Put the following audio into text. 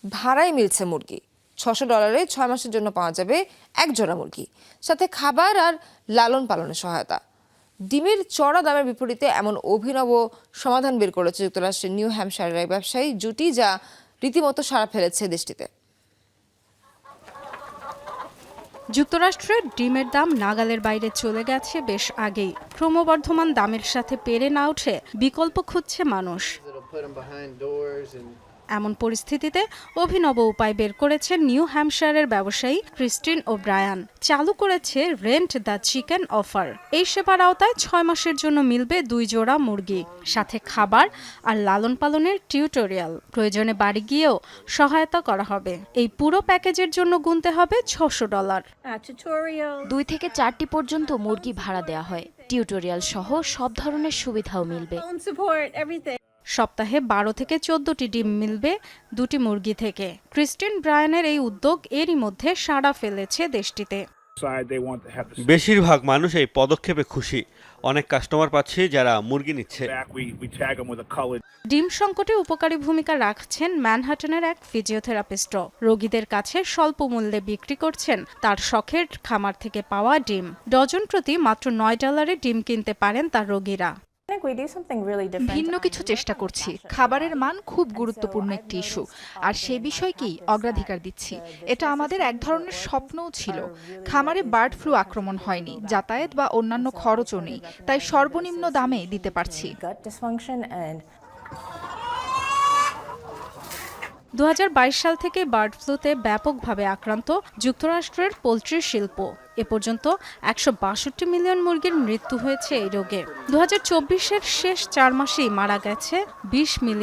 ভাড়ায় মিলছে মুরগি। $600 6 মাসের জন্য পাওয়া যাবে এক জোড়া মুরগি, সাথে খাবার আর লালন পালনের সহায়তা। ডিমের চড়া দামের বিপরীতে এমন অভিনব সমাধান বের করেছে যুক্তরাষ্ট্রের নিউ হ্যাম্পশায়ারের এক ব্যবসায়ী জুটি, যা রীতিমতো সাড়া ফেলেছে দেশটিতে। যুক্তরাষ্ট্রের ডিমের দাম নাগালের বাইরে চলে গেছে বেশ আগেই। ক্রমবর্ধমান দামের সাথে পেরে না উঠে বিকল্প খুঁজছে মানুষ। এমন পরিস্থিতিতে অভিনব উপায় বের করেছে নিউ হ্যাম্পশায়ারের ব্যবসায়ী ক্রিস্টিন ওব্রায়ান। চালু করেছে রেন্ট দ্য চিকেন অফার। এই সেবার আওতায় 6 মাসের জন্য মিলবে 2 জোড়া মুরগি, সাথে খাবার আর লালন পালনের টিউটোরিয়াল। প্রয়োজনে বাড়ি গিয়েও সহায়তা করা হবে। এই পুরো প্যাকেজের জন্য গুনতে হবে $600। 2 থেকে 4টি পর্যন্ত মুরগি ভাড়া দেওয়া হয়। টিউটোরিয়াল সহ সব ধরনের সুবিধাও মিলবে। সপ্তাহে 12 থেকে 14টি ডিম মিলবে 2টি মুরগি থেকে। ক্রিস্টিন ব্রায়ানের এই উদ্যোগ এরই মধ্যে সাড়া ফেলেছে দেশটিতে। বেশিরভাগ মানুষ এই পদক্ষেপে খুশি। অনেক কাস্টমার পাচ্ছি যারা মুরগি নিচ্ছে। ডিম সংকটে উপকারী ভূমিকা রাখছেন ম্যানহাটনের এক ফিজিওথেরাপিস্টও। রোগীদের কাছে স্বল্প মূল্যে বিক্রি করছেন তার শখের খামার থেকে পাওয়া ডিম। ডজন প্রতি মাত্র $9 ডিম কিনতে পারেন তার রোগীরা। ভিন্ন কিছু চেষ্টা করছি। খাবারের মান খুব গুরুত্বপূর্ণ একটি ইস্যু, আর সেই বিষয়কেই অগ্রাধিকার দিচ্ছি। এটা আমাদের এক ধরনের স্বপ্নও ছিল। খামারে বার্ড ফ্লু আক্রমণ হয়নি, যাতায়াত বা অন্যান্য খরচও নেই, তাই সর্বনিম্ন দামে দিতে পারছি। 2022 সাল থেকে বার্ড ফ্লুতে ব্যাপকভাবে আক্রান্ত যুক্তরাষ্ট্রের পোল্ট্রি শিল্প। এ পর্যন্ত 162 মিলিয়ন মুরগির মৃত্যু হয়েছে এই রোগে। 2024-এর শেষ 4 মাসেই মারা গেছে 20 মিলিয়ন।